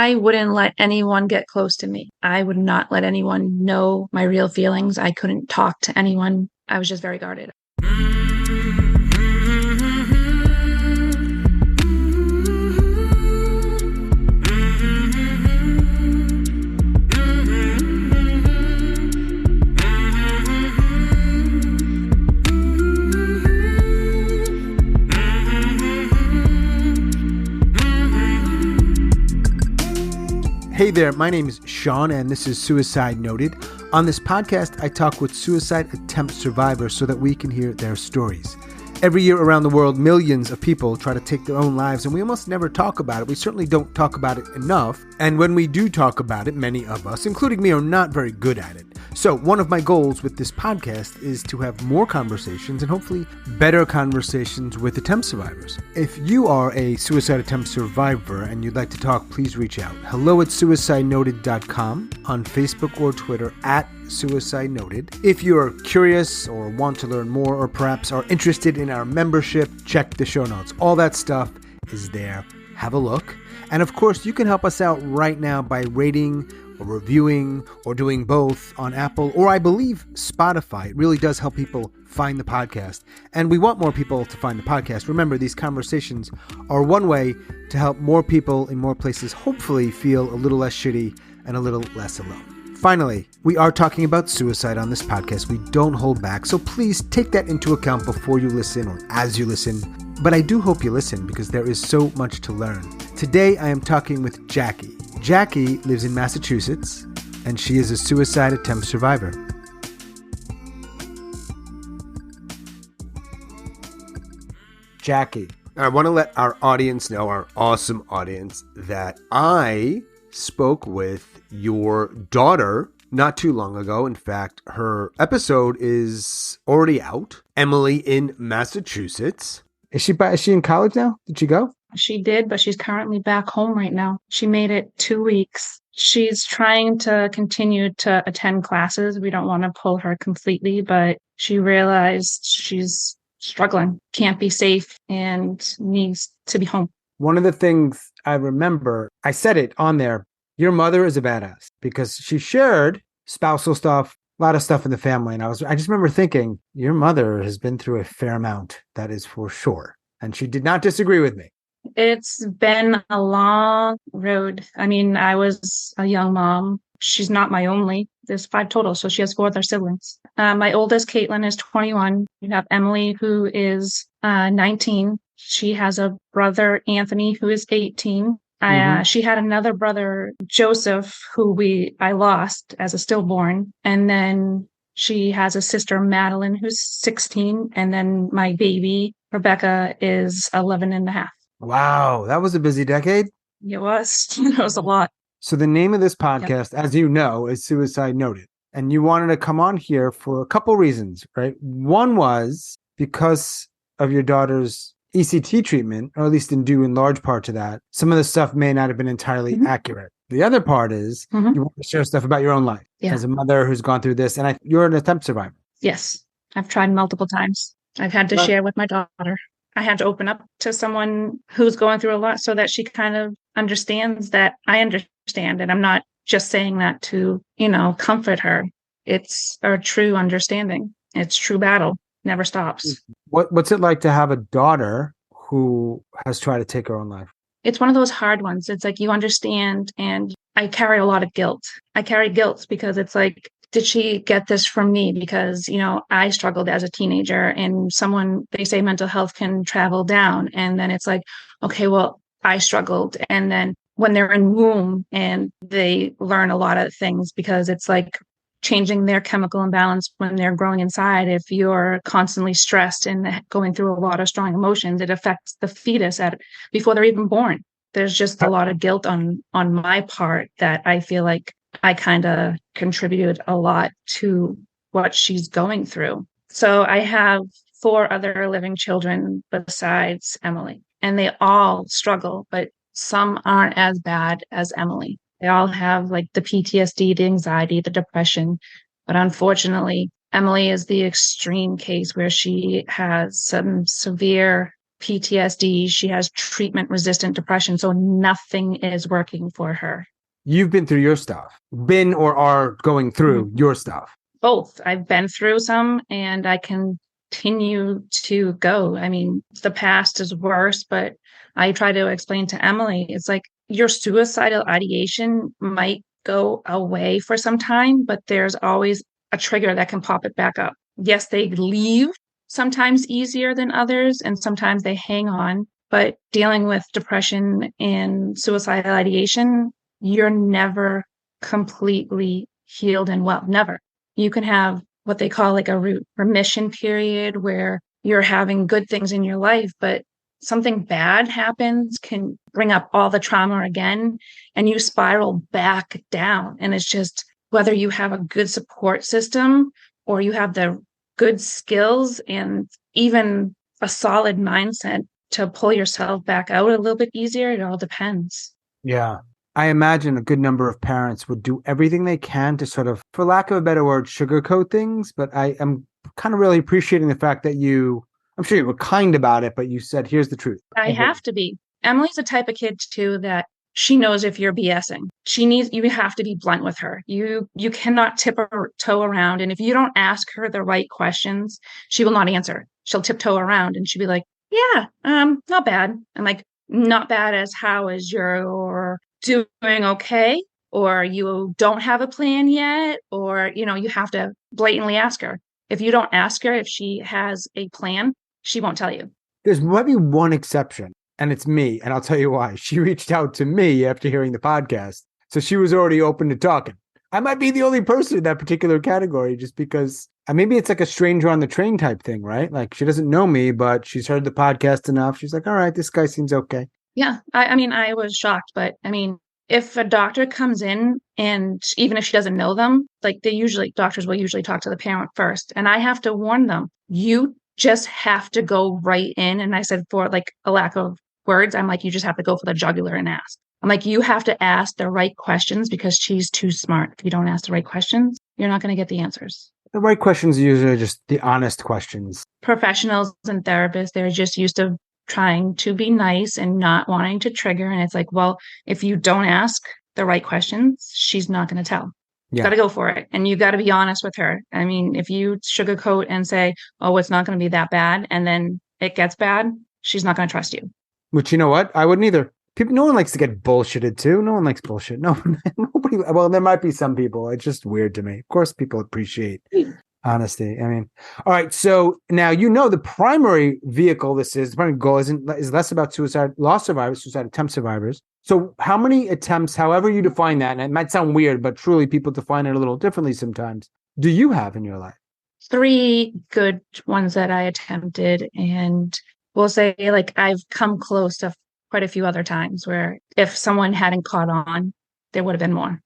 I wouldn't let anyone get close to me. I would not let anyone know my real feelings. I couldn't talk to anyone. I was just very guarded. Hey there, my name is Sean, and this is Suicide Noted. On this podcast, I talk with suicide attempt survivors so that we can hear their stories. Every year around the world, millions of people try to take their own lives, and we almost never talk about it. We certainly don't talk about it enough. And when we do talk about it, many of us, including me, are not very good at it. So one of my goals with this podcast is to have more conversations and hopefully better conversations with attempt survivors. If you are a suicide attempt survivor and you'd like to talk, please reach out. hello@suicidenoted.com, on Facebook or Twitter @Suicide Noted. If you're curious or want to learn more or perhaps are interested in our membership, check the show notes. All that stuff is there. Have a look. And of course, you can help us out right now by rating or reviewing or doing both on Apple or I believe Spotify. It really does help people find the podcast. And we want more people to find the podcast. Remember, these conversations are one way to help more people in more places hopefully feel a little less shitty and a little less alone. Finally, we are talking about suicide on this podcast. We don't hold back, so please take that into account before you listen or as you listen. But I do hope you listen because there is so much to learn. Today, I am talking with Jackie. Jackie lives in Massachusetts, and she is a suicide attempt survivor. Jackie, I want to let our audience know, our awesome audience, that I spoke with your daughter not too long ago. In fact, her episode is already out. Emily in Massachusetts. Is she in college now? Did she go? She did, but she's currently back home right now. She made it 2 weeks. She's trying to continue to attend classes. We don't want to pull her completely, but she realized she's struggling, can't be safe, and needs to be home. One of the things I remember, I said it on there, your mother is a badass, because she shared spousal stuff, a lot of stuff in the family. And I just remember thinking, your mother has been through a fair amount, that is for sure. And she did not disagree with me. It's been a long road. I mean, I was a young mom. She's not my only. There's 5 total, so she has 4 other siblings. My oldest, Caitlin, is 21. You have Emily, who is 19. She has a brother, Anthony, who is 18. She had another brother, Joseph, who I lost as a stillborn. And then she has a sister, Madeline, who's 16. And then my baby, Rebecca, is 11 and a half. Wow, that was a busy decade. It was. It was a lot. So the name of this podcast, as you know, is Suicide Noted. And you wanted to come on here for a couple reasons, right? One was because of your daughter's ECT treatment, or at least due in large part to that. Some of the stuff may not have been entirely accurate. The other part is you want to share stuff about your own life as a mother who's gone through this. And you're an attempt survivor. Yes. I've tried multiple times. I've had to share with my daughter. I had to open up to someone who's going through a lot so that she kind of understands that I understand. And I'm not just saying that to, comfort her. It's a true understanding. It's true battle. Never stops. What's it like to have a daughter who has tried to take her own life? It's one of those hard ones. It's like you understand, and I carry a lot of guilt. I carry guilt because it's like, did she get this from me? Because, I struggled as a teenager, and they say mental health can travel down. And then it's like, okay, well, I struggled. And then when they're in womb and they learn a lot of things, because it's like changing their chemical imbalance when they're growing inside. If you're constantly stressed and going through a lot of strong emotions, it affects the fetus before they're even born. There's just a lot of guilt on my part that I feel like I kind of contributed a lot to what she's going through. So I have 4 other living children besides Emily, and they all struggle, but some aren't as bad as Emily. They all have like the PTSD, the anxiety, the depression. But unfortunately, Emily is the extreme case where she has some severe PTSD. She has treatment-resistant depression. So nothing is working for her. You've been through your stuff, been or are going through your stuff. Both. I've been through some and I continue to go. I mean, the past is worse, but I try to explain to Emily, it's like your suicidal ideation might go away for some time, but there's always a trigger that can pop it back up. Yes, they leave sometimes easier than others, and sometimes they hang on. But dealing with depression and suicidal ideation, you're never completely healed and well. Never. You can have what they call like a remission period where you're having good things in your life, but something bad happens, can bring up all the trauma again, and you spiral back down. And it's just whether you have a good support system or you have the good skills and even a solid mindset to pull yourself back out a little bit easier. It all depends. Yeah. I imagine a good number of parents would do everything they can to sort of, for lack of a better word, sugarcoat things. But I am kind of really appreciating the fact that I'm sure you were kind about it, but you said, here's the truth. I have to be. Emily's the type of kid too that she knows if you're BSing. You have to be blunt with her. You cannot tiptoe around. And if you don't ask her the right questions, she will not answer. She'll tiptoe around and she'll be like, yeah, not bad. I'm like, not bad as how is your doing okay? Or you don't have a plan yet? Or, you have to blatantly ask her. If you don't ask her if she has a plan, she won't tell you. There's maybe one exception, and it's me, and I'll tell you why. She reached out to me after hearing the podcast, so she was already open to talking. I might be the only person in that particular category just because maybe it's like a stranger on the train type thing, right? Like she doesn't know me, but she's heard the podcast enough. She's like, all right, this guy seems okay. Yeah. I mean, I was shocked, but I mean, if a doctor comes in and even if she doesn't know them, like doctors will usually talk to the parent first. And I have to warn them, you just have to go right in. And I said, for like a lack of words, I'm like, you just have to go for the jugular and ask. I'm like, you have to ask the right questions because she's too smart. If you don't ask the right questions, you're not going to get the answers. The right questions are usually just the honest questions. Professionals and therapists, they're just used to trying to be nice and not wanting to trigger. And it's like, well, if you don't ask the right questions, she's not going to tell. Yeah. Got to go for it. And you got to be honest with her. I mean, if you sugarcoat and say, oh, it's not going to be that bad, and then it gets bad, she's not going to trust you. Which, you know what? I wouldn't either. No one likes to get bullshitted too. No one likes bullshit. Nobody. Well, there might be some people. It's just weird to me. Of course, people appreciate honesty. I mean, all right. So now the primary vehicle the primary goal is less about suicide loss survivors, suicide attempt survivors. So how many attempts, however you define that, and it might sound weird, but truly people define it a little differently sometimes, do you have in your life? 3 good ones that I attempted, and we'll say like I've come close to quite a few other times where if someone hadn't caught on, there would have been more.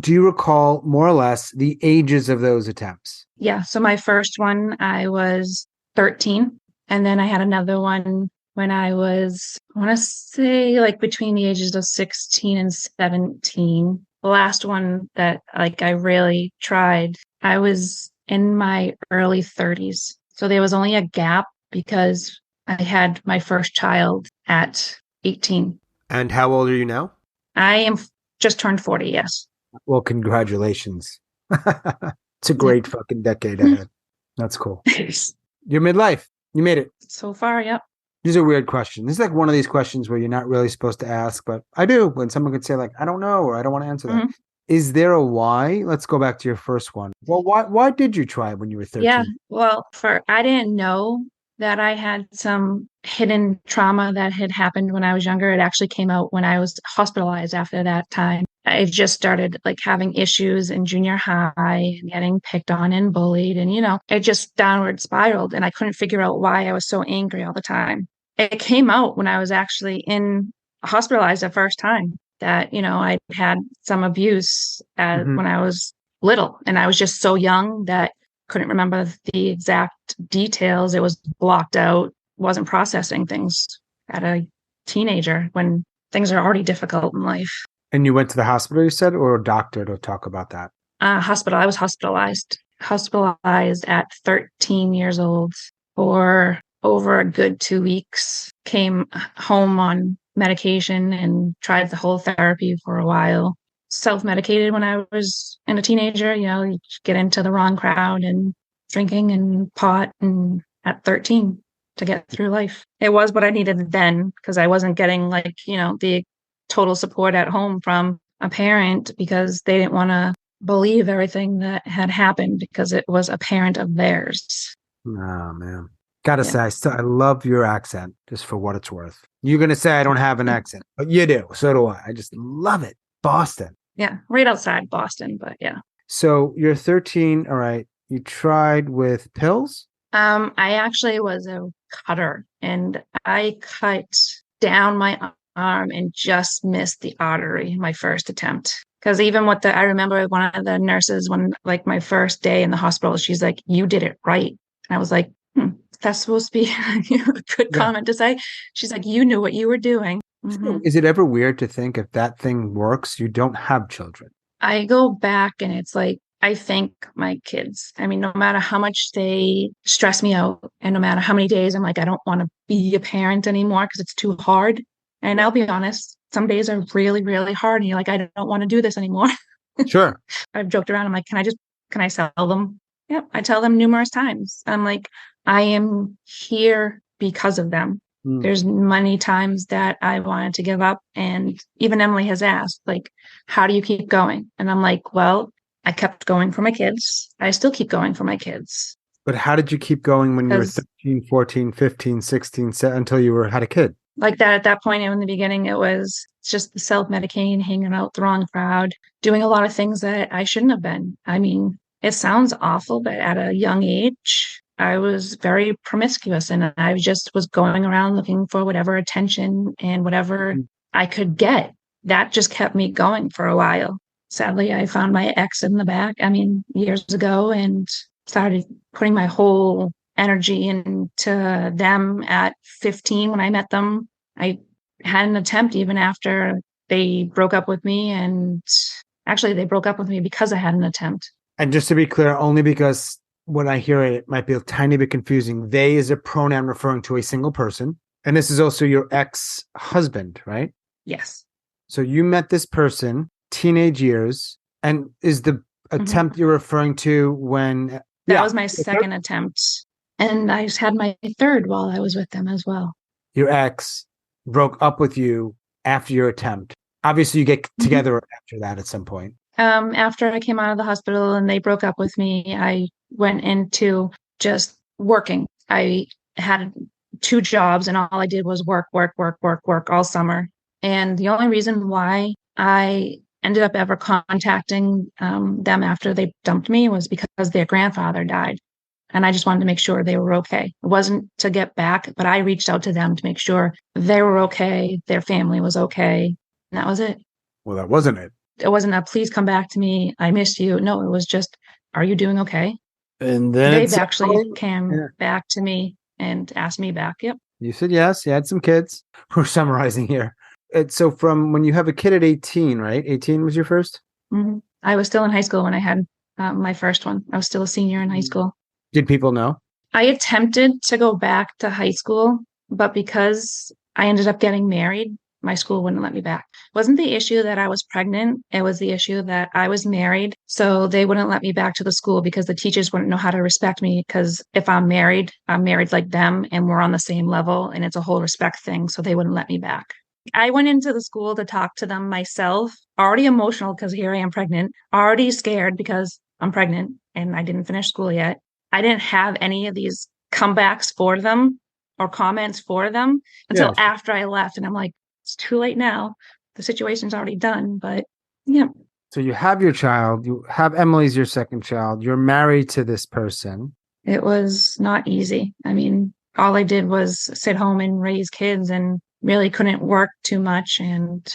Do you recall more or less the ages of those attempts? Yeah. So my first one, I was 13. And then I had another one when I was, I want to say like between the ages of 16 and 17. The last one that like I really tried, I was in my early 30s. So there was only a gap because I had my first child at 18. And how old are you now? I am just turned 40, yes. Well, congratulations. It's a great fucking decade ahead. That's cool. You're midlife. You made it. So far, yep. These are weird questions. This is like one of these questions where you're not really supposed to ask, but I do. When someone could say like, I don't know, or I don't want to answer that. Is there a why? Let's go back to your first one. Well, why did you try when you were 13? Yeah, well, I didn't know that I had some hidden trauma that had happened when I was younger. It actually came out when I was hospitalized after that time. I just started like having issues in junior high and getting picked on and bullied. And, it just downward spiraled and I couldn't figure out why I was so angry all the time. It came out when I was actually hospitalized the first time that, I had some abuse when I was little and I was just so young that couldn't remember the exact details. It was blocked out, wasn't processing things at a teenager when things are already difficult in life. And you went to the hospital, you said, or a doctor to talk about that? Hospital. I was hospitalized at 13 years old for over a good 2 weeks. came home on medication and tried the whole therapy for a while. Self-medicated when I was a teenager, you get into the wrong crowd and drinking and pot and at 13 to get through life. It was what I needed then because I wasn't getting the total support at home from a parent because they didn't want to believe everything that had happened because it was a parent of theirs. Oh, man. Gotta say, I love your accent, just for what it's worth. You're going to say I don't have an accent, but you do. So do I. I just love it. Boston. Yeah, right outside Boston, but yeah. So you're 13. All right. You tried with pills? I actually was a cutter, and I cut down my arm and just missed the artery my first attempt. Because even I remember one of the nurses, when my first day in the hospital, she's like, "You did it right." And I was like, that's supposed to be a good comment to say. She's like, "You knew what you were doing." So is it ever weird to think if that thing works, you don't have children? I go back and it's like, I thank my kids. I mean, no matter how much they stress me out and no matter how many days I'm like, I don't want to be a parent anymore because it's too hard. And I'll be honest, some days are really, really hard. And you're like, I don't want to do this anymore. Sure. I've joked around. I'm like, can I sell them? Yep. I tell them numerous times. I'm like, I am here because of them. There's many times that I wanted to give up. And even Emily has asked, how do you keep going? And I'm like, well, I kept going for my kids. I still keep going for my kids. But how did you keep going when you were 13, 14, 15, 16, until you had a kid? Like that, at that point in the beginning, it was just the self-medicating, hanging out with the wrong crowd, doing a lot of things that I shouldn't have been. I mean, it sounds awful, but at a young age, I was very promiscuous and I just was going around looking for whatever attention and whatever I could get. That just kept me going for a while. Sadly, I found my ex in the back, years ago, and started putting my whole energy into them at 15 when I met them. I had an attempt even after they broke up with me. And actually, they broke up with me because I had an attempt. And just to be clear, only because when I hear it, it might be a tiny bit confusing. They is a pronoun referring to a single person. And this is also your ex-husband, right? Yes. So you met this person, teenage years, and is the attempt you're referring to when... That was my second attempt. And I just had my third while I was with them as well. Your ex broke up with you after your attempt. Obviously, you get together after that at some point. After I came out of the hospital and they broke up with me, I went into just working. I had 2 jobs and all I did was work all summer. And the only reason why I ended up ever contacting them after they dumped me was because their grandfather died. And I just wanted to make sure they were okay. It wasn't to get back, but I reached out to them to make sure they were okay, their family was okay. And that was it. Well, that wasn't it. It wasn't a please come back to me, I miss you. No, it was just, are you doing okay? And then they actually came back to me and asked me back. Yep. You said yes. You had some kids. We're summarizing here. So from when you have a kid at 18, right? 18 was your first? Mm-hmm. I was still in high school when I had my first one. I was still a senior in high school. Did people know? I attempted to go back to high school, but because I ended up getting married, my school wouldn't let me back. It wasn't the issue that I was pregnant. It was the issue that I was married. So they wouldn't let me back to the school because the teachers wouldn't know how to respect me. Because if I'm married like them and we're on the same level and it's a whole respect thing. So they wouldn't let me back. I went into the school to talk to them myself, already emotional because here I am pregnant, already scared because I'm pregnant and I didn't finish school yet. I didn't have any of these comebacks for them or comments for them until after I left. And I'm like, it's too late now. The situation's already done, but yeah. So you have your child, you have Emily's your second child, you're married to this person. It was not easy. I mean, all I did was sit home and raise kids and really couldn't work too much and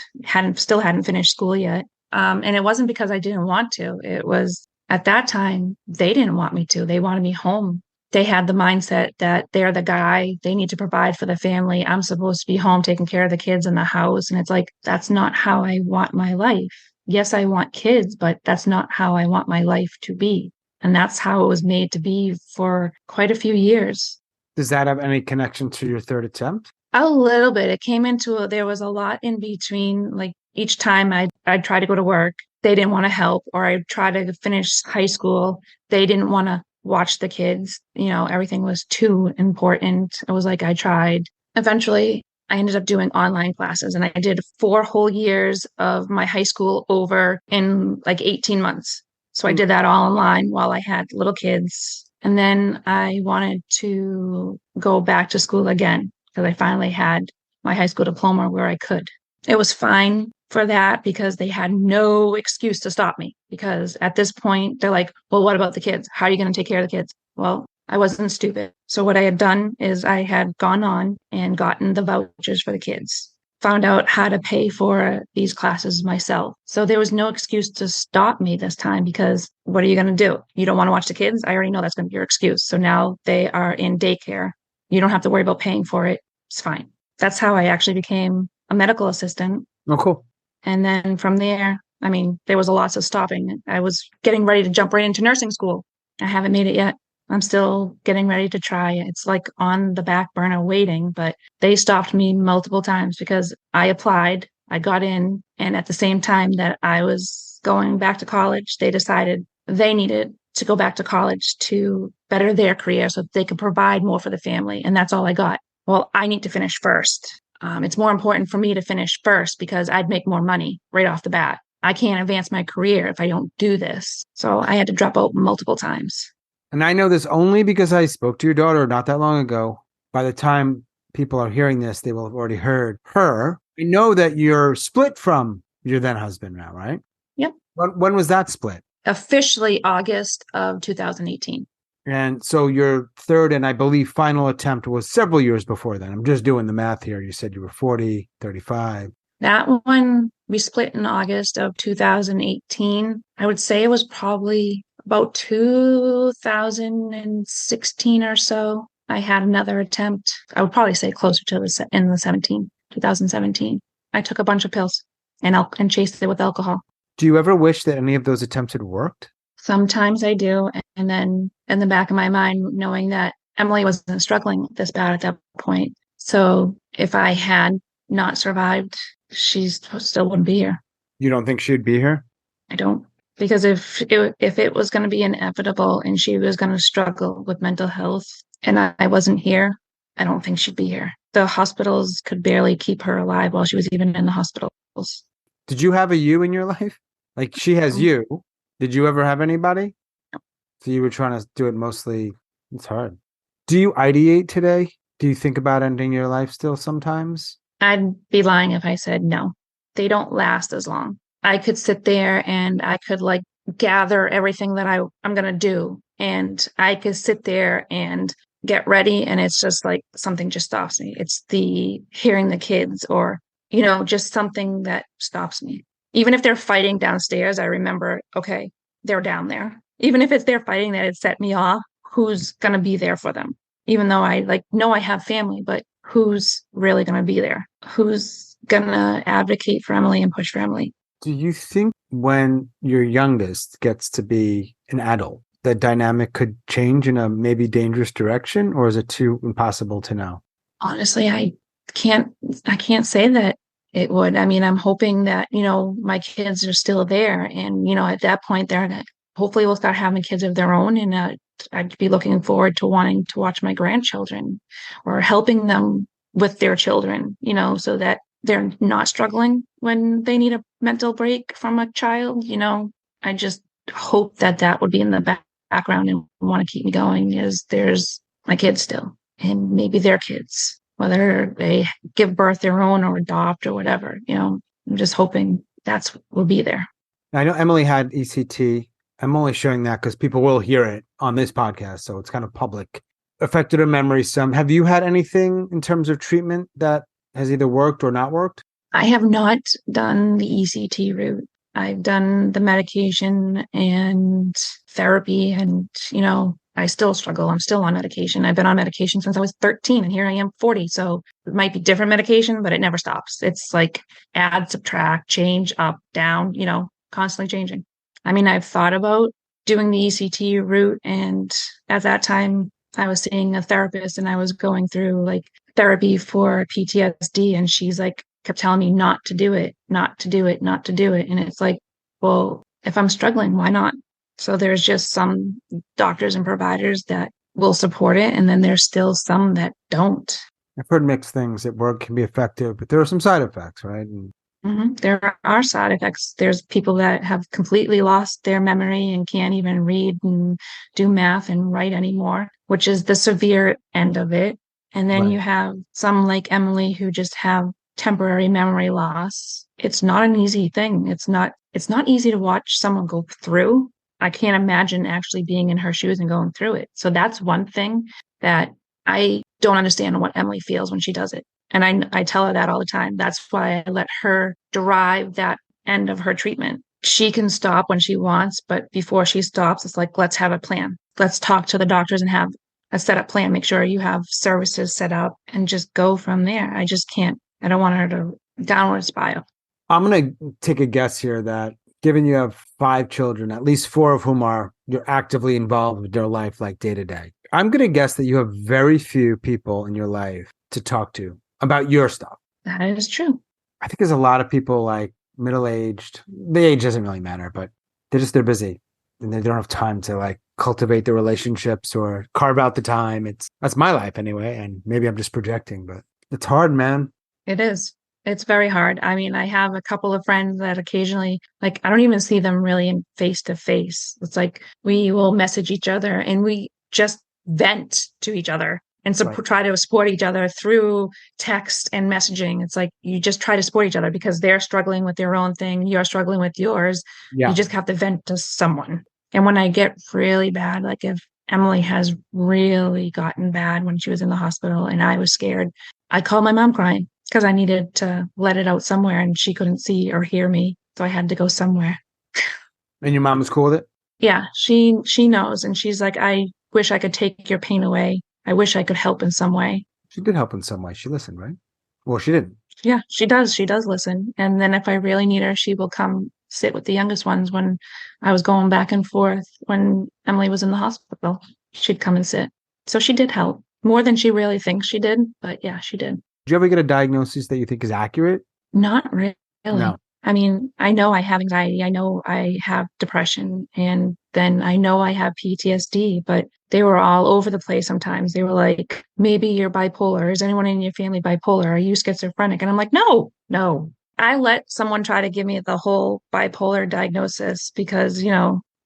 still hadn't finished school yet. And it wasn't because I didn't want to. It was at that time, they didn't want me to. They wanted me home. They had the mindset that they're the guy, they need to provide for the family. I'm supposed to be home taking care of the kids in the house. And it's like, that's not how I want my life. Yes, I want kids, but that's not how I want my life to be. And that's how it was made to be for quite a few years. Does that have any connection to your third attempt? A little bit. It came there was a lot in between. Like each time I'd try to go to work, they didn't want to help, or I'd try to finish high school. They didn't want to watch the kids. Everything was too important. It was like I tried. Eventually, I ended up doing online classes, and I did 4 whole years of my high school over in like 18 months. So I did that all online while I had little kids. And then I wanted to go back to school again because I finally had my high school diploma where I could. It was fine for that because they had no excuse to stop me. Because at this point, they're like, well, what about the kids? How are you going to take care of the kids? Well, I wasn't stupid. So what I had done is I had gone on and gotten the vouchers for the kids, found out how to pay for these classes myself. So there was no excuse to stop me this time because what are you going to do? You don't want to watch the kids? I already know that's going to be your excuse. So now they are in daycare. You don't have to worry about paying for it. It's fine. That's how I actually became a medical assistant. Oh, cool. And then from there, I mean, there was a lot of stopping. I was getting ready to jump right into nursing school. I haven't made it yet. I'm still getting ready to try. It's like on the back burner waiting, but they stopped me multiple times because I applied, I got in, and at the same time that I was going back to college, they decided they needed to go back to college to better their career so that they could provide more for the family. And that's all I got. Well, I need to finish first. It's more important for me to finish first because I'd make more money right off the bat. I can't advance my career if I don't do this. So I had to drop out multiple times. And I know this only because I spoke to your daughter not that long ago. By the time people are hearing this, they will have already heard her. I know that you're split from your then husband now, right? Yep. When was that split? Officially August of 2018. And so your third and I believe final attempt was several years before then. I'm just doing the math here. You said you were 40, 35. That one, we split in August of 2018. I would say it was probably about 2016 or so. I had another attempt. I would probably say closer to 2017. I took a bunch of pills and chased it with alcohol. Do you ever wish that any of those attempts had worked? Sometimes I do. And then in the back of my mind, knowing that Emily wasn't struggling this bad at that point. So if I had not survived, she still wouldn't be here. You don't think she'd be here? I don't. Because if it was going to be inevitable and she was going to struggle with mental health and I wasn't here, I don't think she'd be here. The hospitals could barely keep her alive while she was even in the hospitals. Did you have a you in your life? Like she has you. Did you ever have anybody? No. So you were trying to do it mostly. It's hard. Do you ideate today? Do you think about ending your life still sometimes? I'd be lying if I said no. They don't last as long. I could sit there and I could like gather everything that I'm going to do. And I could sit there and get ready. And it's just like something just stops me. It's the hearing the kids or, just something that stops me. Even if they're fighting downstairs, I remember, okay, they're down there. Even if it's they're fighting that it set me off, who's going to be there for them? Even though I know I have family, but who's really going to be there? Who's going to advocate for Emily and push for Emily? Do you think when your youngest gets to be an adult, the dynamic could change in a maybe dangerous direction, or is it too impossible to know? Honestly, I can't say that it would. I mean, I'm hoping that, my kids are still there. And, at that point, hopefully we'll start having kids of their own. And I'd be looking forward to wanting to watch my grandchildren or helping them with their children, so that they're not struggling when they need a mental break from a child. I just hope that would be in the background and want to keep me going is there's my kids still and maybe their kids, whether they give birth their own or adopt or whatever, I'm just hoping will be there. I know Emily had ECT. I'm only showing that because people will hear it on this podcast. So it's kind of public. Affected her memory some. Have you had anything in terms of treatment that has either worked or not worked? I have not done the ECT route. I've done the medication and therapy and, I still struggle. I'm still on medication. I've been on medication since I was 13 and here I am 40. So it might be different medication, but it never stops. It's like add, subtract, change, up, down, constantly changing. I mean, I've thought about doing the ECT route. And at that time I was seeing a therapist and I was going through like therapy for PTSD. And she's like, kept telling me not to do it, not to do it, not to do it. And it's like, well, if I'm struggling, why not? So there's just some doctors and providers that will support it. And then there's still some that don't. I've heard mixed things that work can be effective, but there are some side effects, right? And There are side effects. There's people that have completely lost their memory and can't even read and do math and write anymore, which is the severe end of it. And then right. you have some like Emily who just have temporary memory loss. It's not an easy thing. It's not easy to watch someone go through. I can't imagine actually being in her shoes and going through it. So that's one thing that I don't understand what Emily feels when she does it. And I tell her that all the time. That's why I let her derive that end of her treatment. She can stop when she wants, but before she stops, it's like, let's have a plan. Let's talk to the doctors and have a set up plan. Make sure you have services set up and just go from there. I just can't. I don't want her to downward spiral. I'm going to take a guess here that given you have 5 children, at least 4 of whom you're actively involved with their life like day to day. I'm going to guess that you have very few people in your life to talk to about your stuff. That is true. I think there's a lot of people like middle-aged. The age doesn't really matter, but they're busy and they don't have time to like cultivate the relationships or carve out the time. That's my life anyway. And maybe I'm just projecting, but it's hard, man. It is. It's very hard. I mean, I have a couple of friends that occasionally, like, I don't even see them really in face to face. It's like we will message each other and we just vent to each other and try to support each other through text and messaging. It's like you just try to support each other because they're struggling with their own thing. You're struggling with yours. Yeah. You just have to vent to someone. And when I get really bad, like if Emily has really gotten bad when she was in the hospital and I was scared, I called my mom crying because I needed to let it out somewhere and she couldn't see or hear me. So I had to go somewhere. And your mom was cool with it? Yeah, she knows. And she's like, I wish I could take your pain away. I wish I could help in some way. She did help in some way. She listened, right? Well, she didn't. Yeah, she does. She does listen. And then if I really need her, she will come sit with the youngest ones when I was going back and forth when Emily was in the hospital. She'd come and sit. So she did help more than she really thinks she did. But yeah, she did. Did you ever get a diagnosis that you think is accurate? Not really. No. I mean, I know I have anxiety. I know I have depression. And then I know I have PTSD, but they were all over the place sometimes. They were like, maybe you're bipolar. Is anyone in your family bipolar? Are you schizophrenic? And I'm like, no. I let someone try to give me the whole bipolar diagnosis because,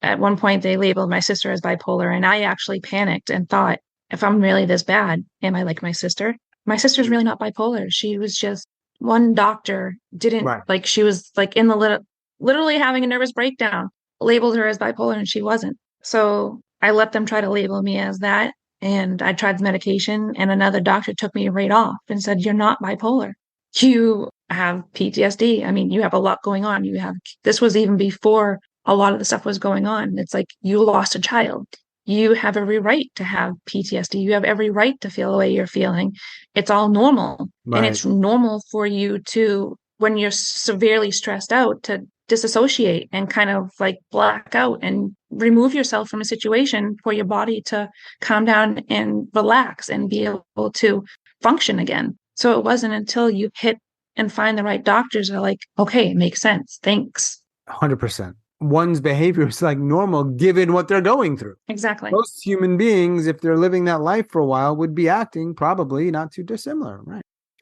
at one point they labeled my sister as bipolar. And I actually panicked and thought, if I'm really this bad, am I like my sister? My sister's really not bipolar. She was just one doctor didn't like, she was like in the literally having a nervous breakdown, labeled her as bipolar and she wasn't. So I let them try to label me as that. And I tried the medication and another doctor took me right off and said, you're not bipolar. You have PTSD. I mean, you have a lot going on. This was even before a lot of the stuff was going on. It's like you lost a child. You have every right to have PTSD. You have every right to feel the way you're feeling. It's all normal. Right. And it's normal for you to, when you're severely stressed out, to disassociate and kind of like black out and remove yourself from a situation for your body to calm down and relax and be able to function again. So it wasn't until you hit and find the right doctors that are like, okay, it makes sense. Thanks. 100%. One's behavior is like normal given what they're going through. Exactly. Most human beings, if they're living that life for a while, would be acting probably not too dissimilar, right?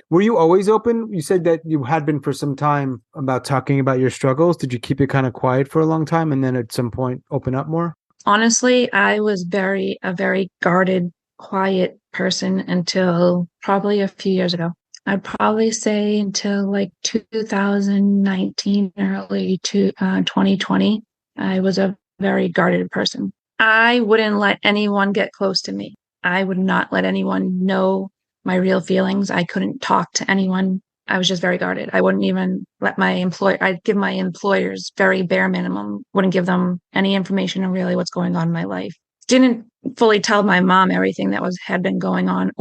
Were you always open? You said that you had been for some time about talking about your struggles. Did you keep it kind of quiet for a long time and then at some point open up more? Honestly, I was a very guarded, quiet person until probably a few years ago. I'd probably say until like 2019, early to 2020, I was a very guarded person. I wouldn't let anyone get close to me. I would not let anyone know my real feelings. I couldn't talk to anyone. I was just very guarded. I wouldn't even let I'd give my employers very bare minimum, wouldn't give them any information on really what's going on in my life. Didn't fully tell my mom everything that had been going on.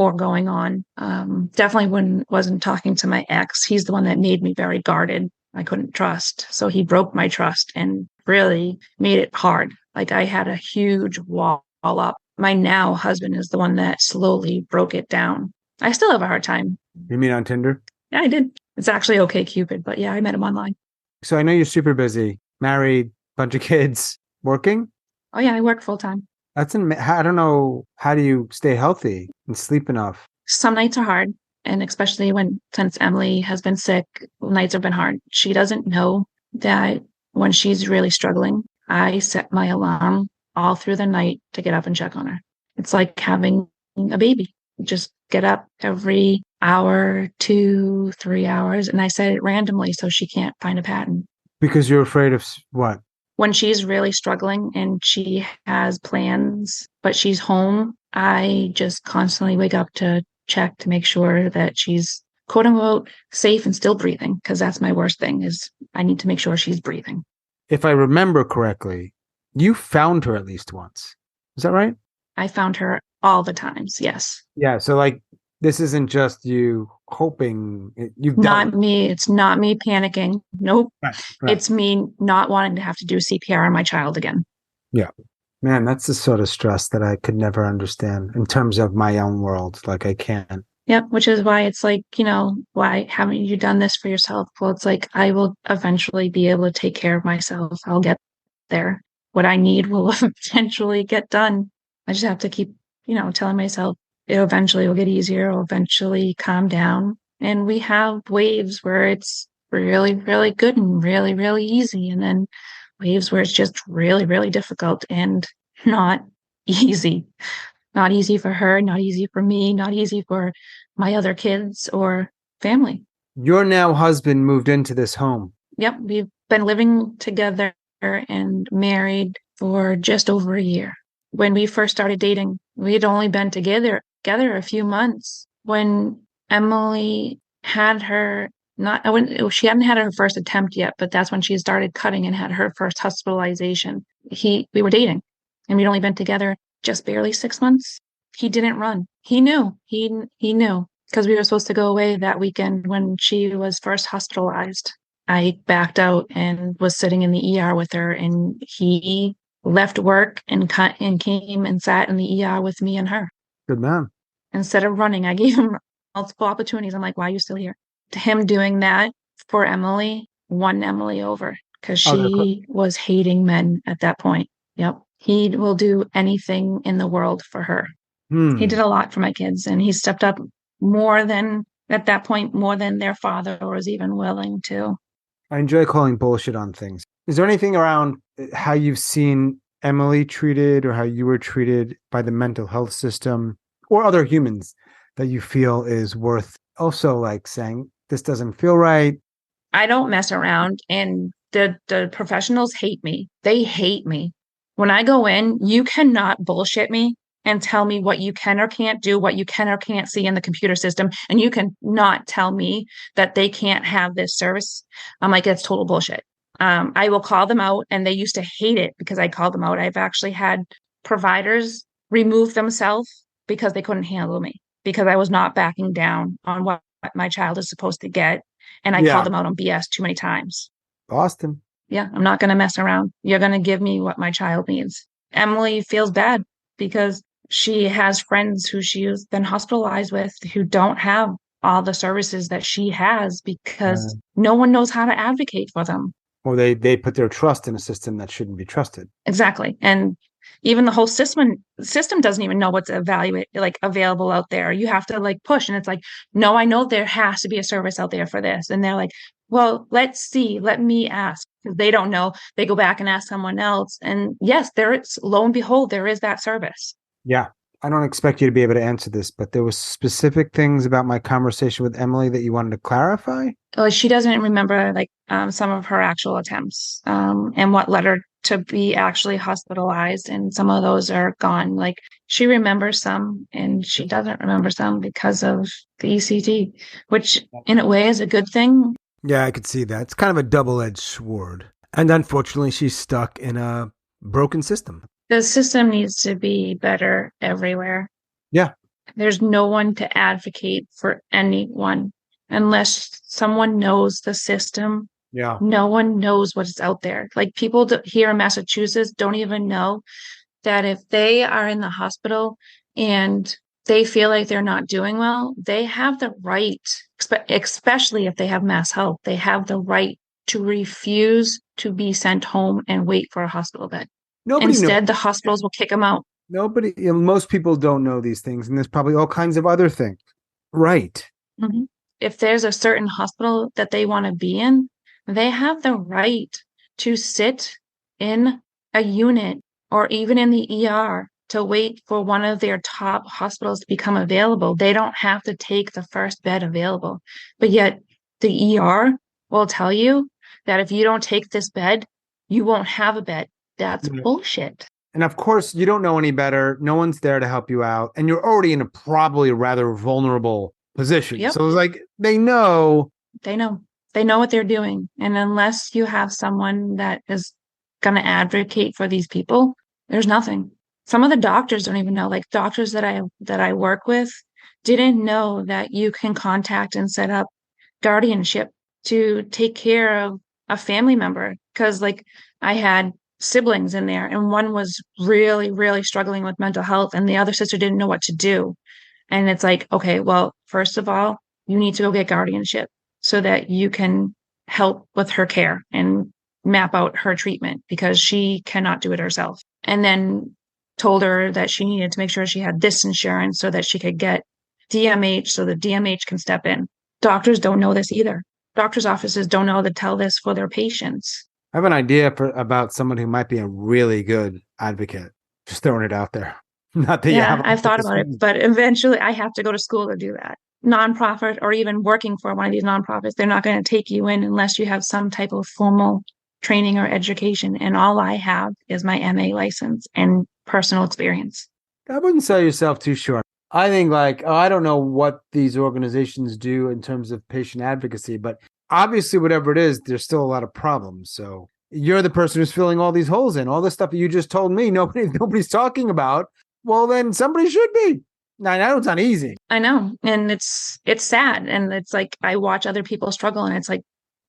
Definitely wasn't talking to my ex. He's the one that made me very guarded. I couldn't trust. So he broke my trust and really made it hard. Like I had a huge wall up. My now husband is the one that slowly broke it down. I still have a hard time. You mean on Tinder? Yeah, I did. It's actually okay, Cupid, but yeah, I met him online. So I know you're super busy, married, bunch of kids, working. Oh yeah, I work full time. I don't know. How do you stay healthy and sleep enough? Some nights are hard, and especially since Emily has been sick, nights have been hard. She doesn't know that when she's really struggling, I set my alarm all through the night to get up and check on her. It's like having a baby. Just get up every hour, 2, 3 hours, and I set it randomly so she can't find a pattern. Because you're afraid of what? When she's really struggling and she has plans, but she's home, I just constantly wake up to check to make sure that she's quote unquote safe and still breathing, because that's my worst thing is I need to make sure she's breathing. If I remember correctly, you found her at least once. Is that right? I found her all the times. Yes. Yeah. So like, this isn't just you hoping you've Not done. me. It's not me panicking. Nope. Right. Right. It's me not wanting to have to do CPR on my child again. Yeah. Man, that's the sort of stress that I could never understand in terms of my own world. Like I can't. Yep, which is why it's like, why haven't you done this for yourself? Well, it's like I will eventually be able to take care of myself. I'll get there. What I need will eventually get done. I just have to keep, telling myself it eventually will get easier, it'll eventually calm down. And we have waves where it's really, really good and really, really easy. And then waves where it's just really, really difficult and not easy. Not easy for her, not easy for me, not easy for my other kids or family. Your now husband moved into this home. Yep, we've been living together and married for just over a year. When we first started dating, we had only been together a few months. When Emily had her not when she hadn't had her first attempt yet, but that's when she started cutting and had her first hospitalization. We were dating and we'd only been together just barely 6 months. He didn't run. He knew. He knew because we were supposed to go away that weekend when she was first hospitalized. I backed out and was sitting in the ER with her, and he left work and came and sat in the ER with me and her. Good man. Instead of running, I gave him multiple opportunities. I'm like, why are you still here? To him doing that for Emily won Emily over because she was hating men at that point. Yep. He will do anything in the world for her. He did a lot for my kids, and he stepped up at that point, more than their father was even willing to. I enjoy calling bullshit on things. Is there anything around how you've seen Emily treated or how you were treated by the mental health system or other humans that you feel is worth also like saying, this doesn't feel right? I don't mess around, and the professionals hate me. They hate me. When I go in, you cannot bullshit me and tell me what you can or can't do, what you can or can't see in the computer system. And you can not tell me that they can't have this service. I'm like, it's total bullshit. I will call them out, and they used to hate it because I called them out. I've actually had providers remove themselves because they couldn't handle me, because I was not backing down on what my child is supposed to get. And I called them out on BS too many times. Boston. Yeah, I'm not going to mess around. You're going to give me what my child needs. Emily feels bad because she has friends who she's been hospitalized with who don't have all the services that she has because no one knows how to advocate for them. Or they put their trust in a system that shouldn't be trusted. Exactly. And even the whole system doesn't even know what's available out there. You have to push. And it's like, no, I know there has to be a service out there for this. And they're like, well, let's see. Let me ask. Because they don't know. They go back and ask someone else. And yes, lo and behold, there is that service. Yeah. I don't expect you to be able to answer this, but there was specific things about my conversation with Emily that you wanted to clarify? She doesn't remember some of her actual attempts and what led her to be actually hospitalized. And some of those are gone. She remembers some and she doesn't remember some because of the ECT, which in a way is a good thing. Yeah, I could see that. It's kind of a double-edged sword. And unfortunately, she's stuck in a broken system. The system needs to be better everywhere. Yeah. There's no one to advocate for anyone unless someone knows the system. Yeah. No one knows what's out there. People here in Massachusetts don't even know that if they are in the hospital and they feel like they're not doing well, they have the right, especially if they have mass health, they have the right to refuse to be sent home and wait for a hospital bed. Nobody knows. Instead, the hospitals will kick them out. Nobody, most people don't know these things, and there's probably all kinds of other things. Right. Mhm. If there's a certain hospital that they want to be in, they have the right to sit in a unit or even in the ER to wait for one of their top hospitals to become available. They don't have to take the first bed available. But yet the ER will tell you that if you don't take this bed, you won't have a bed. That's bullshit. And of course, you don't know any better. No one's there to help you out. And you're already in a probably rather vulnerable position. Yep. So it's like they know. They know. They know what they're doing. And unless you have someone that is going to advocate for these people, there's nothing. Some of the doctors don't even know. Like doctors that I work with didn't know that you can contact and set up guardianship to take care of a family member. Because like I had siblings in there and one was really, really struggling with mental health and the other sister didn't know what to do. And it's like, okay, well, first of all, you need to go get guardianship so that you can help with her care and map out her treatment because she cannot do it herself. And then told her that she needed to make sure she had this insurance so that she could get DMH so the DMH can step in. Doctors don't know this either. Doctors' offices don't know how to tell this for their patients. I have an idea about someone who might be a really good advocate. Just throwing it out there. Not that Yeah, I've thought about it, but eventually I have to go to school to do that. Nonprofit or even working for one of these nonprofits, they're not going to take you in unless you have some type of formal training or education. And all I have is my MA license and personal experience. I wouldn't sell yourself too short. I think I don't know what these organizations do in terms of patient advocacy, but obviously whatever it is, there's still a lot of problems. So you're the person who's filling all these holes in. All the stuff that you just told me, nobody's talking about. Well, then somebody should be. Now, I know it's not easy. I know. And it's sad. And it's like, I watch other people struggle and it's like,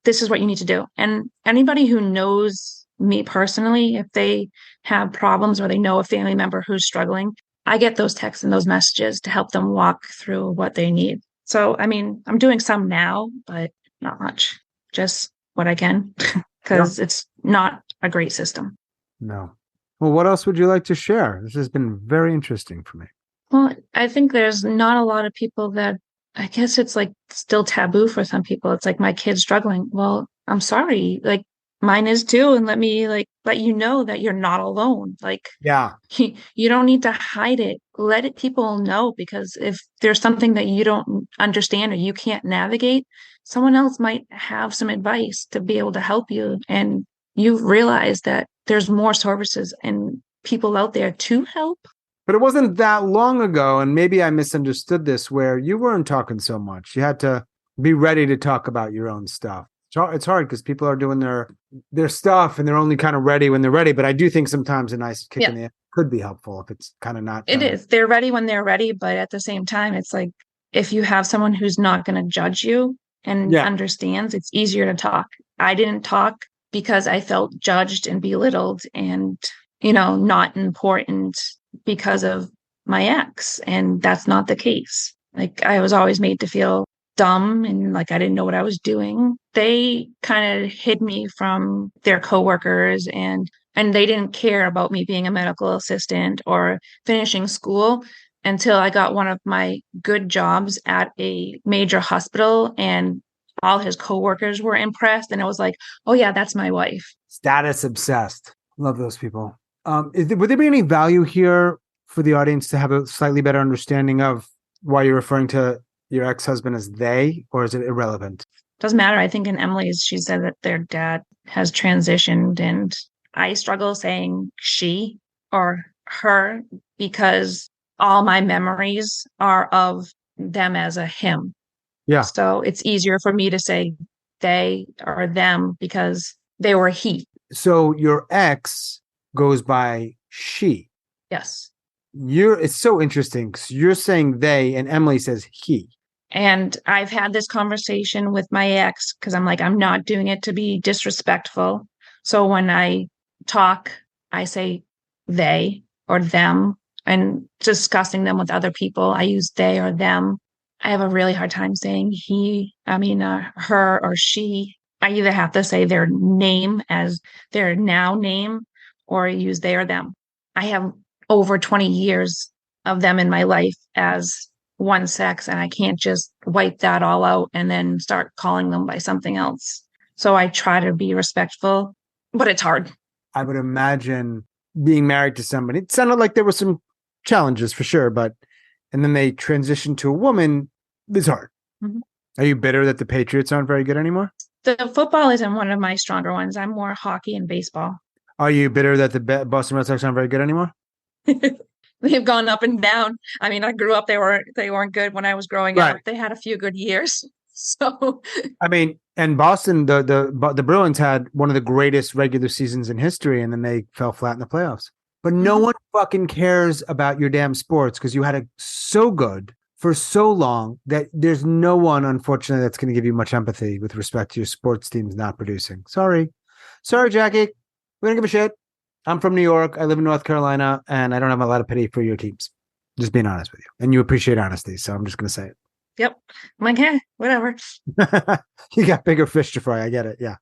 this is what you need to do. And anybody who knows me personally, if they have problems or they know a family member who's struggling, I get those texts and those messages to help them walk through what they need. So, I mean, I'm doing some now, but not much, just what I can, because it's not a great system. No. Well, what else would you like to share? This has been very interesting for me. Well, I think there's not a lot of people that, I guess it's like still taboo for some people. It's like my kid's struggling. Well, I'm sorry. Like mine is too. And let me let you know that you're not alone. Like, yeah, you don't need to hide it. Let people know, because if there's something that you don't understand or you can't navigate, someone else might have some advice to be able to help you. And you realize that there's more services and people out there to help. But it wasn't that long ago, and maybe I misunderstood this, where you weren't talking so much. You had to be ready to talk about your own stuff. It's hard because people are doing their stuff and they're only kind of ready when they're ready. But I do think sometimes a nice kick in the ass could be helpful if it's kind of not. It is. They're ready when they're ready. But at the same time, it's like if you have someone who's not going to judge you and understands, it's easier to talk. I didn't talk because I felt judged and belittled and, not important because of my ex. And that's not the case. Like I was always made to feel dumb and like I didn't know what I was doing. They kind of hid me from their coworkers and they didn't care about me being a medical assistant or finishing school until I got one of my good jobs at a major hospital and all his coworkers were impressed. And it was like, oh yeah, that's my wife. Status obsessed. Love those people. Would there be any value here for the audience to have a slightly better understanding of why you're referring to your ex-husband as they, or is it irrelevant? Doesn't matter. I think in Emily's, she said that their dad has transitioned, and I struggle saying she or her because all my memories are of them as a him. Yeah. So it's easier for me to say they or them because they were he. So your ex goes by she. Yes. It's so interesting because you're saying they and Emily says he. And I've had this conversation with my ex because I'm like, I'm not doing it to be disrespectful. So when I talk, I say they or them. and discussing them with other people, I use they or them. I have a really hard time saying her or she. I either have to say their name as their now name or use they or them. I have over 20 years of them in my life as one sex, and I can't just wipe that all out and then start calling them by something else. So I try to be respectful, but it's hard. I would imagine being married to somebody, it sounded like there were some challenges for sure, and then they transitioned to a woman. It's hard. Mm-hmm. Are you bitter that the Patriots aren't very good anymore? The football isn't one of my stronger ones. I'm more hockey and baseball. Are you bitter that the Boston Red Sox aren't very good anymore? They've gone up and down. I mean, I grew up, they weren't good when I was growing up. They had a few good years. So I mean, and Boston, the Bruins had one of the greatest regular seasons in history, and then they fell flat in the playoffs. But no one fucking cares about your damn sports because you had it so good for so long that there's no one, unfortunately, that's going to give you much empathy with respect to your sports teams not producing. Sorry, Jackie. We don't give a shit. I'm from New York. I live in North Carolina, and I don't have a lot of pity for your teams. Just being honest with you. And you appreciate honesty, so I'm just going to say it. Yep. I'm like, hey, whatever. You got bigger fish to fry. I get it. Yeah.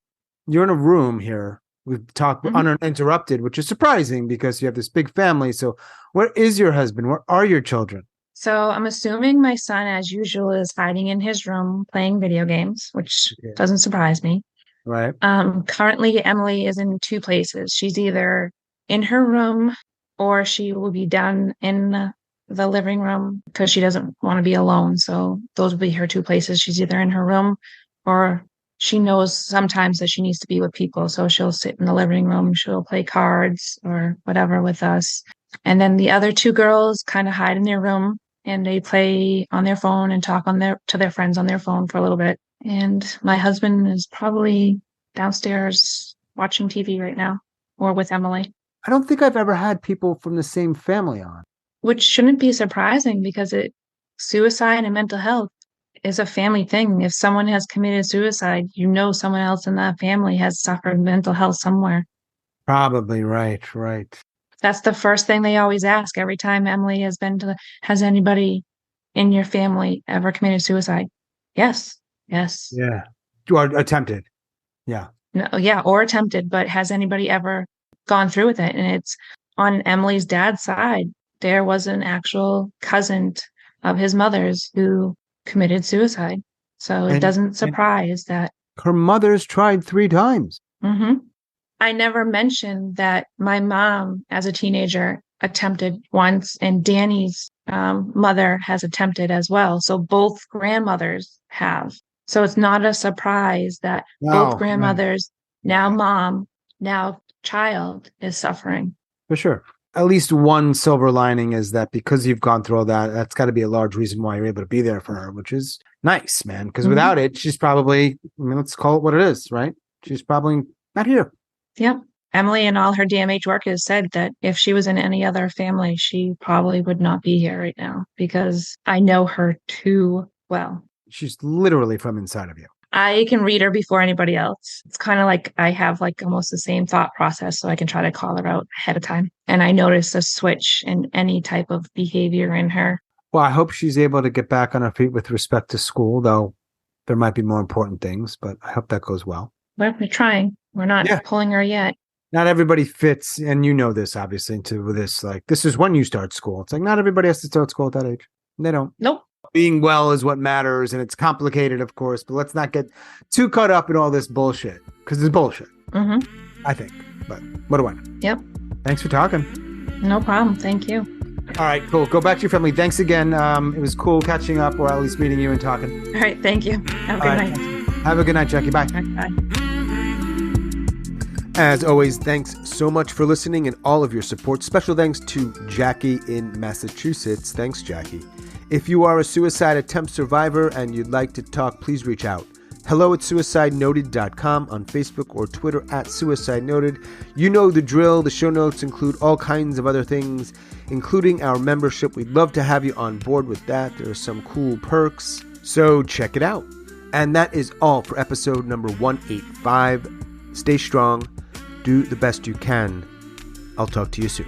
You're in a room here. We've talked uninterrupted, which is surprising because you have this big family. So where is your husband? Where are your children? So I'm assuming my son, as usual, is hiding in his room playing video games, which doesn't surprise me. Right. Currently, Emily is in two places. She's either in her room or she will be down in the living room because she doesn't want to be alone. So those will be her two places. She's either in her room or she knows sometimes that she needs to be with people. So she'll sit in the living room. She'll play cards or whatever with us. And then the other two girls kind of hide in their room and they play on their phone and talk to their friends on their phone for a little bit. And my husband is probably downstairs watching TV right now or with Emily. I don't think I've ever had people from the same family on. Which shouldn't be surprising because suicide and mental health is a family thing. If someone has committed suicide, someone else in that family has suffered mental health somewhere. Probably, right. That's the first thing they always ask every time Emily has anybody in your family ever committed suicide? Yes. Yeah. Or attempted. Yeah. No, yeah, or attempted, but has anybody ever gone through with it? And it's on Emily's dad's side. There was an actual cousin of his mother's who committed suicide. So it doesn't surprise that. Her mother's tried 3 times. Mm-hmm. I never mentioned that my mom, as a teenager, attempted once, and Danny's mother has attempted as well. So both grandmothers have. So it's not a surprise that both grandmothers, now mom, now child, is suffering. For sure. At least one silver lining is that because you've gone through all that, that's got to be a large reason why you're able to be there for her, which is nice, man. Because without it, she's probably, let's call it what it is, right? She's probably not here. Yep. Emily and all her DMH workers said that if she was in any other family, she probably would not be here right now because I know her too well. She's literally from inside of you. I can read her before anybody else. It's kind of like I have almost the same thought process, so I can try to call her out ahead of time. And I notice a switch in any type of behavior in her. Well, I hope she's able to get back on her feet with respect to school, though there might be more important things, but I hope that goes well. We're trying. We're not pulling her yet. Not everybody fits, and you know this, obviously, into this. This is when you start school. It's not everybody has to start school at that age. They don't. Nope. Being well is what matters, and it's complicated, of course, but let's not get too caught up in all this bullshit, because it's bullshit, I think. But what do I know? Yep. Thanks for talking. No problem. Thank you. All right, cool. Go back to your family. Thanks again. It was cool catching up, or at least meeting you and talking. All right. Thank you. Have a good night. Have a good night, Jackie. Bye. Right, bye. As always, thanks so much for listening and all of your support. Special thanks to Jackie in Massachusetts. Thanks, Jackie. If you are a suicide attempt survivor and you'd like to talk, please reach out. hello@suicidenoted.com on Facebook or Twitter @suicidenoted. You know the drill. The show notes include all kinds of other things, including our membership. We'd love to have you on board with that. There are some cool perks, so check it out. And that is all for episode number 185. Stay strong. Do the best you can. I'll talk to you soon.